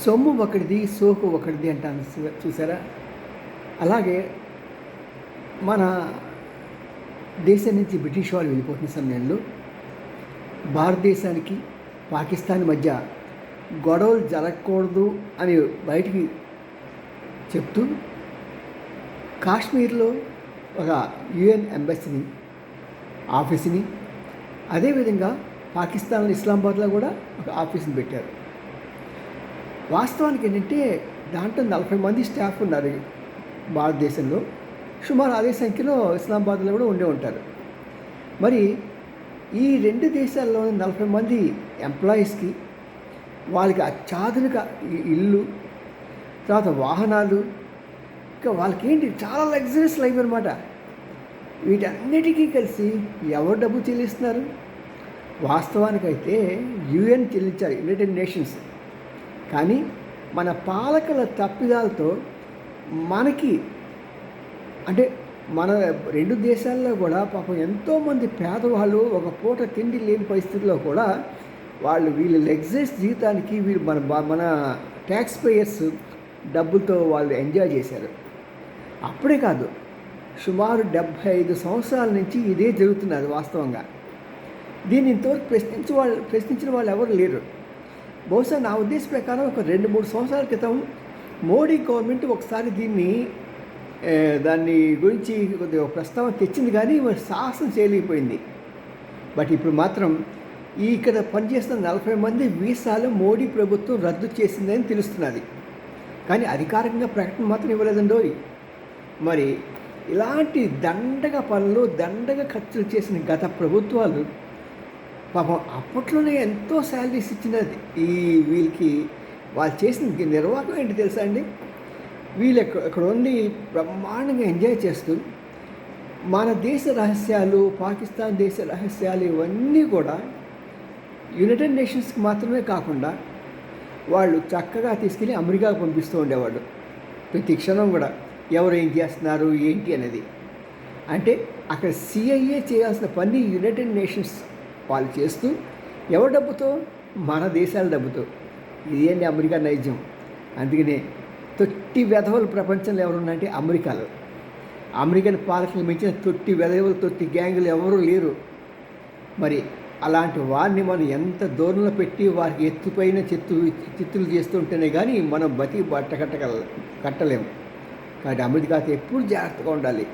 సొమ్ము ఒకటిది, సోకు ఒకటిది అంటాను చూసారా? అలాగే మన దేశం నుంచి బ్రిటిష్ వాళ్ళు వెళ్ళిపోతున్న సమయంలో భారతదేశానికి పాకిస్తాన్ మధ్య గొడవలు జరగకూడదు అని బయటికి చెప్తూ కాశ్మీర్లో ఒక యుఎన్ ఎంబసీని ఆఫీస్ని, అదేవిధంగా పాకిస్తాన్ ఇస్లామాబాద్లో కూడా ఒక ఆఫీస్ని పెట్టారు. వాస్తవానికి ఏంటంటే దాంట్లో 40 మంది స్టాఫ్ ఉన్నారు భారతదేశంలో, సుమారు అదే సంఖ్యలో ఇస్లామాబాద్లో కూడా ఉండే ఉంటారు. మరి ఈ 2 దేశాల్లో 40 మంది ఎంప్లాయీస్కి వాళ్ళకి అత్యాధునిక ఇల్లు, తర్వాత వాహనాలు, ఇంకా వాళ్ళకి ఏంటి చాలా లగ్జరీస్ లైఫ్ అనమాట. వీటన్నిటికీ కలిసి ఎవరు డబ్బు చెల్లిస్తున్నారు? వాస్తవానికైతే యుఎన్ చెల్లించారు, యునైటెడ్ నేషన్స్. కానీ మన పాలకుల తప్పిదాలతో మనకి అంటే మన 2 దేశాల్లో కూడా పాపం ఎంతోమంది పేదవాళ్ళు ఒక పూట తిండి లేని పరిస్థితుల్లో కూడా వీళ్ళ లగ్జరీస్ జీవితానికి మన ట్యాక్స్ పేయర్స్ డబ్బులతో వాళ్ళు ఎంజాయ్ చేశారు. అప్పుడే కాదు, సుమారు 75 సంవత్సరాల నుంచి ఇదే జరుగుతున్నది వాస్తవంగా. దీన్ని ఇంతవరకు ప్రశ్నించిన వాళ్ళు ఎవరు లేరు. బహుశా నా ఉద్దేశ ప్రకారం ఒక 2-3 సంవత్సరాల క్రితం మోడీ గవర్నమెంట్ ఒకసారి దాన్ని గురించి కొద్దిగా ప్రస్తావన తెచ్చింది, కానీ సాహసం చేయలేకపోయింది. బట్ ఇప్పుడు మాత్రం ఇక్కడ పనిచేస్తున్న 40 మంది వీసాలు మోడీ ప్రభుత్వం రద్దు చేసిందని తెలుస్తున్నది. కానీ అధికారికంగా ప్రకటన మాత్రం ఇవ్వలేదండోయ్. మరి ఇలాంటి దండగ పనులు, దండగ ఖర్చులు చేసిన గత ప్రభుత్వాలు పాపం అప్పట్లోనే ఎంతో శాలరీస్ ఇచ్చినది. వీళ్ళకి వాళ్ళు చేసిన నిర్వాహకం ఏంటి తెలుసా అండి? వీళ్ళు ఇక్కడ ఉండి బ్రహ్మాండంగా ఎంజాయ్ చేస్తూ మన దేశ రహస్యాలు, పాకిస్తాన్ దేశ రహస్యాలు ఇవన్నీ కూడా యునైటెడ్ నేషన్స్కి మాత్రమే కాకుండా వాళ్ళు చక్కగా తీసుకెళ్ళి అమెరికాకు పంపిస్తూ ఉండేవాళ్ళు. ప్రతి క్షణం కూడా ఎవరు ఏం చేస్తున్నారు ఏంటి అనేది. అంటే అక్కడ సిఐఏ చేయాల్సిన పని యునైటెడ్ నేషన్స్ వాళ్ళు చేస్తూ, ఎవరి డబ్బుతో? మన దేశాల డబ్బుతో. ఇదేంటి అమెరికా నైజం. అందుకనే తొట్టి వెధవలు ప్రపంచంలో ఎవరున్నాయంటే అమెరికాలో. అమెరికన్ పాలకులు మించిన తొట్టి వెధవలు, తొట్టి గ్యాంగులు ఎవరూ లేరు. మరి అలాంటి వారిని మనం ఎంత దూరంలో పెట్టి వారికి ఎత్తుపైన చిత్తులు చేస్తుంటేనే కానీ మనం బతి కట్టలేము. కాబట్టి అమెరికాతో ఎప్పుడు జాగ్రత్తగా ఉండాలి.